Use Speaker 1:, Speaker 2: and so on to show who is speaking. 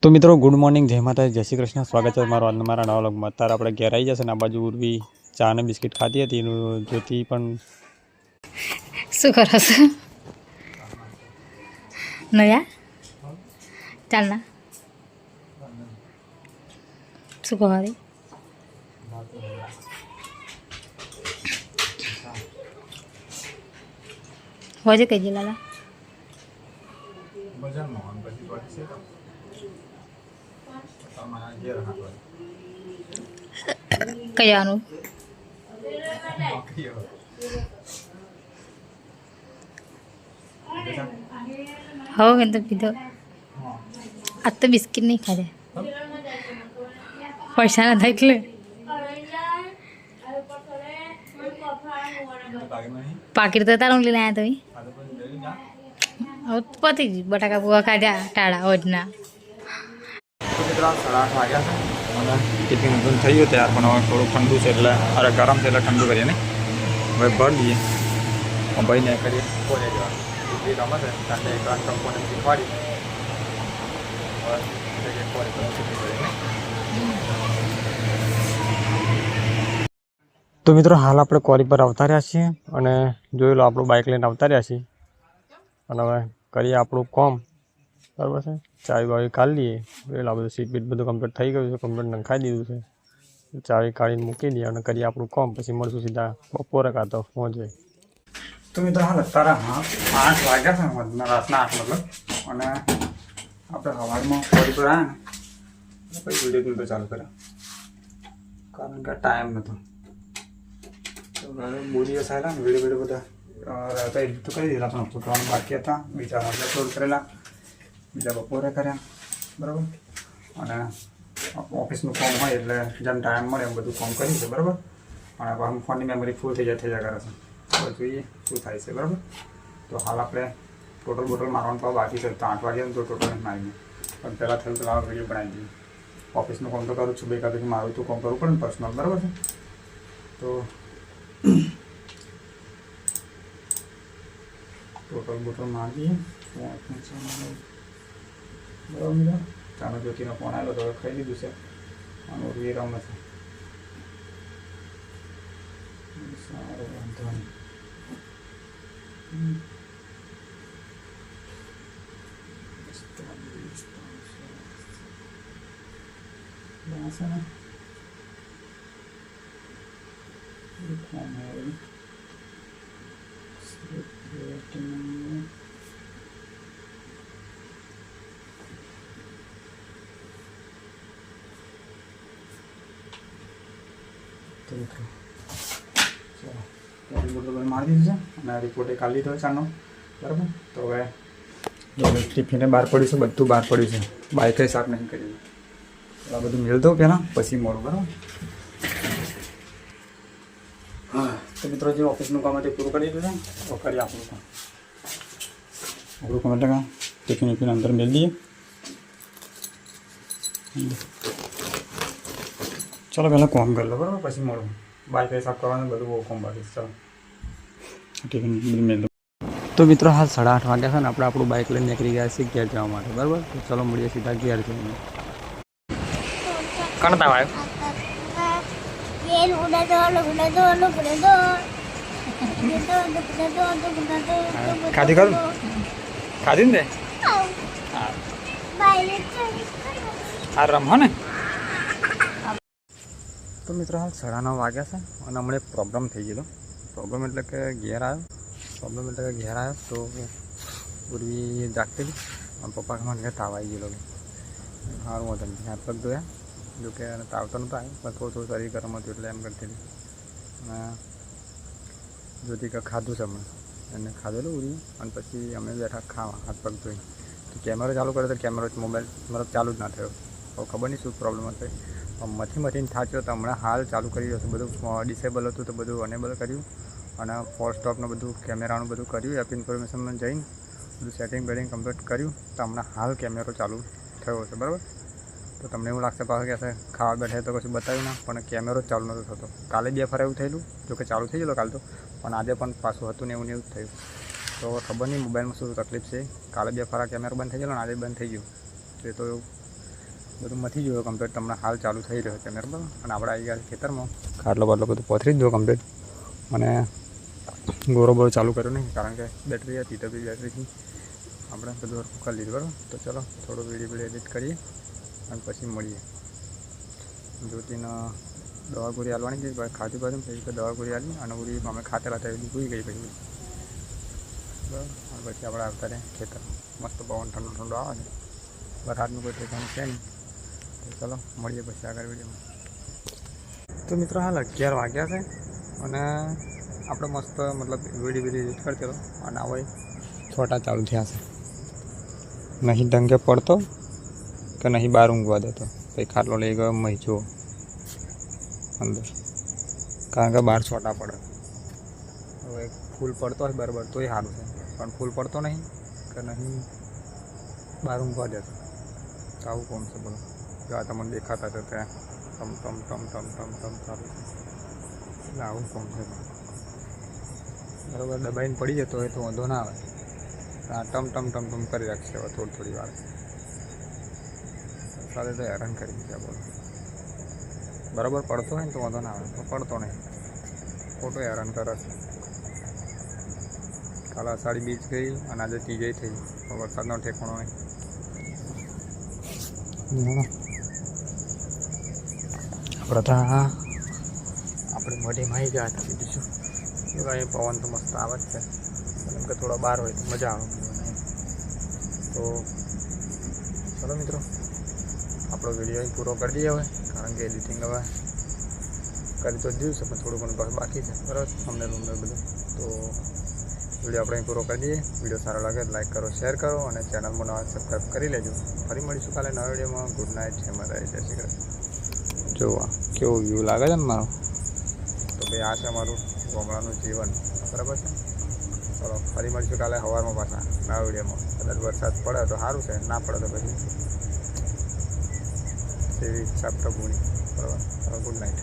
Speaker 1: તો મિત્રો good morning, જય માતા, જય શ્રી કૃષ્ણ. સ્વાગત છે મારા નવા વ્લોગમાં. અત્યારે આપણે ઘેર આવી જશે ને આ બાજુ ઉર્વી ચા અને બિસ્કિટ ખાતી હતી. જ્યોતિ પણ
Speaker 2: શું કરો છો? નયા ચાલ ના શું કહો રે? હોજે કઈ લાલા કયાનું હો કે તો પીધો. આજ તો બિસ્કિટ નહીં ખાધે, પૈસા ના થાય એટલે પાકીટ તો તારું લઈને આવ્યા તમે પતી જ બટાકા પૂવા ખાધ્યા ટાળા ઓજના.
Speaker 1: 8:30 વાગ્યા છે અને ટિફિન બંધ થઈ ગયું ત્યાર પણ હવે થોડું ઠંડુ છે એટલે અરે ગરમ છે એટલે ઠંડુ કરીએ ને હવે ભરી દઈએ. ભાઈને કરીએ કોને જવાનું ટિફિન રમે છે કારણ કે એક વાર કંપોને શીખવાડી તો મિત્રો હાલ આપણે કોરી પર આવતા રહ્યા છીએ અને જોઈ લો આપણું બાઇક લઈને આવતા રહ્યા છીએ અને હવે કરીએ આપણું કોમ. બરાબર છે, ચાવી બાવી કાઢી લઈએ. જોઈ લો બધું સીટ બીટ બધું કમ્પ્લીટ થઈ ગયું છે, કમ્પ્લીટ નંખાઈ દીધું છે. ચાવી કાઢીને મૂકી દઈએ અને કરીએ આપણું કોમ. પછી મળશું સીધા બપોરે કાં તો પહોંચે. તો મિત્રો હાલ અત્યારે 8 વાગ્યા છે, રાતના 8 મતલબ. અને આપણે સવારમાં કોરી પર આવ્યા ને પછી વિડીયો તો ચાલુ કર્યા કારણ કે ટાઈમ નહોતો. બહુ દિવસ આવેલા ને વિડીયો બધા રહેતા એડિટ તો કરી દીધા પણ ફોટોવાનું બાકી હતા. બીજા આપણે અપલોડ કરેલા, બીજા બપોરે કર્યા. બરાબર, અને ઓફિસનું કામ હોય એટલે જેમ ટાઈમ મળે એમ બધું કામ કરી છે. બરાબર, અને ફોનની મેમરી ફૂલ થઈ જાય કરે છે. તો જોઈએ શું થાય છે. બરાબર, તો હાલ આપણે ટોટલ બોટલ મારવાનું તો બાકી છે. તો 8 વાગ્યા તો ટોટલ મારીને પણ પહેલાં થયું તો વિડીયો બનાવી દઈએ. ઓફિસનું કામ તો કરું છું, બે કાપી મારું તો કામ કરવું પડે ને પર્સનલ. બરાબર છે, તો ટોટલ બોટલ મારી દઈએ. બરાબર મિત્રો, ચાનો જ્યોતિનો ફોન આવ્યો તો હવે ખાઈ લીધું છે અને ઉર્વી રમે છે. સારું, વાંધો નહીં. બોટલ મારી દીધું છે અને રિપોર્ટે કાઢી લીધો ચાનો. બરાબર, તો હવે ટિફિને બહાર પડ્યું છે, બધું બહાર પડ્યું છે. બાઇકે સાફ નહીં કરી. આ બધું મેળ દઉં પહેલાં પછી મળું. બરાબર, હા. તો મિત્રો જે ઓફિસનું કામ હતું પૂરું કરી દીધું છે, તો કરીએ આપણું કામ. આપણું કામ એટલે ટિફિન અંદર મેળ દઈએ. ચાલો પહેલાં કોમ કરી લો. બરાબર, પછી મળું. બાઇક સાફ કરવાનું બધું બહુ કોમ બાકી. ચાલો ટિફિન મેળ દો. તો મિત્રો હાલ 8:30 વાગ્યા છે ને આપણે આપણું બાઇક લઈને નીકળી ગયા છીએ ઘેર જવા માટે. બરાબર, તો ચાલો મળીએ સીધા ઘેર જઈને. કોણ તાવ આવ્યો? ખાધી કરું ખાધી ને હા રમો ને. તો મિત્રો હાલ 9:30 વાગ્યા છે અને હમણાં એક પ્રોબ્લેમ થઈ ગયેલો. પ્રોબ્લેમ એટલે કે ઘેર આવ્યો તો પૂરી જાગતી હતી અને પપ્પા મને ઘેર તાવ આવી ગયેલો. સારું હતું, હાથ પગ ધોયા. જોકે તાવ તો નહોતો આવ્યો પણ થોડું શરીર ગરમ હતું એટલે એમ કરતી હતી. અને જોતી કે ખાધું છે હમણાં એને ખાધેલું ઉરી અને પછી અમે બેઠા ખાવા હાથ પગ ધોઈ. તો કેમેરો ચાલુ કર્યો તો કેમેરો મોબાઈલ મતલબ ચાલુ જ ના થયો. હવે ખબર નહીં શું પ્રોબ્લેમ હશે. મથીને થાચ્યો તો હમણાં હાલ ચાલુ કરી રહ્યો છે. બધું ડિસેબલ હતું તો બધું અનેબલ કર્યું અને ફોર સ્ટોપનું બધું કેમેરાનું બધું કર્યું. એપ ઇન્ફોર્મેશનમાં જઈને બધું સેટિંગ બેટિંગ કમ્પ્લીટ કર્યું તો હમણાં હાલ કેમેરો ચાલુ થયો છે. બરાબર, તો તમને એવું લાગશે પાછું કે ખાવા બેઠે તો કશું બતાવ્યું ના, પણ કેમેરો જ ચાલુ નહોતો થતો. કાલે 2 ફર એવું થયેલું, જોકે ચાલુ થઈ ગયેલો કાલે તો, પણ આજે પણ પાછું હતું ને એવું જ થયું. તો ખબર નહીં મોબાઈલમાં શું તકલીફ છે. કાલે 2 ફરા કેમેરો બંધ થઈ ગયેલો અને આજે બંધ થઈ ગયું. તો એ તો બધું મથી ગયું કમ્પ્લીટ. તમને હાલ ચાલુ થઈ રહ્યો છે બરાબર. અને આપણે આવી ગયા ખેતરમાં ખાટલો બાટલો બધું પથરી જ દો કમ્પ્લીટ. અને ગોરો બોરો ચાલુ કર્યો નહીં કારણ કે બેટરી હતી તો બી બેટરીથી આપણે બધું હરખું કરી લીધું બરાબર. તો ચલો થોડો વિડીયો એડિટ કરીએ અને પછી મળીએ. જ્યોતિને દવા ગોળી હાલવાની ગઈ ખાધી બાજુ પછી દવા ગોળી હાલી અને ઉરી અમે ખાતેલા હતા એવી ભૂઈ ગઈ પછી બરાબર. અને પછી આપણે આવતા રહે ખેતર. મસ્ત પવન ઠંડો ઠંડો આવે છે. વરસાદનું કોઈ ઠેકાણું છે નહીં. તો ચલો મળીએ પછી આગળ વિડીયોમાં. તો મિત્રો હાલ 11 વાગ્યા છે અને આપણે મસ્ત મતલબ વિડીયો એડિટ કરતો હતો અને હવે છોટા ચાલુ થયા છે. નહીં ડંગે પડતો કે નહીં બહાર ઊંઘવા દેતો. પછી ખાટલો લઈ ગયો મહી જુઓ અંદર કારણ કે બહાર છોટા પડે. હવે ફૂલ પડતો હોય બરાબર તોય સારું છે પણ ફૂલ પડતો નહીં કે નહીં બહાર ઊંઘવા દેતો. તો આવું કોણ છે બોલો. જો આ તમને દેખાતા છે ત્યાં ટમ ટમ ટમ ટમ ટમ ટમ ચાલુ છે. એટલે આવું કોણ છે બરાબર. દબાઈને પડી જતો હોય તો વાંધો ના આવે. આ ટમ ટમ ટમ ટમ કરી રાખશે હવે થોડી વાર. સાથે તો હેરાન કરી દીધા બોલો. બરાબર પડતો હોય ને તો વાંધો ના આવે તો પડતો નહીં. ખોટો હેરાન કરે છે. કાલે અષાઢી બીજ ગઈ અને આજે ત્રીજે થઈ. વરસાદનો ઠેકાણો નહીં. આપણે મઢીમાં આવી ગયા હતા બીજું શું. એ પવન તો મસ્ત આવે જ છે. એમ કે થોડા બહાર હોય તો મજા આવે. તો ચલો મિત્રો આપણો વિડીયો પૂરો કરી દઈએ હવે કારણ કે એડિટિંગ હવે કરી તો જ દિવસે પણ થોડું ઘણું બાકી છે બરાબર. અમને બધું તો વિડીયો આપણે પૂરો કરી દઈએ. વિડીયો સારો લાગે લાઈક કરો શેર કરો અને ચેનલમાં નવા સબસ્ક્રાઈબ કરી લેજો. ફરી મળીશું કાલે નવા વિડીયોમાં. Good night. જય માતાજી. જય શ્રી કૃષ્ણ. જો કેવો વ્યૂ લાગે છે ને મારો. તો ભાઈ આ છે અમારું ગામડાનું જીવન બરાબર છે. ચલો ફરી મળીશું કાલે સવારમાં પાછા નવા વિડીયોમાં. કદાચ વરસાદ પડે તો સારું છે ના પડે તો પછી એવી ઈચ્છા પ્રભુની બરાબર. Good night.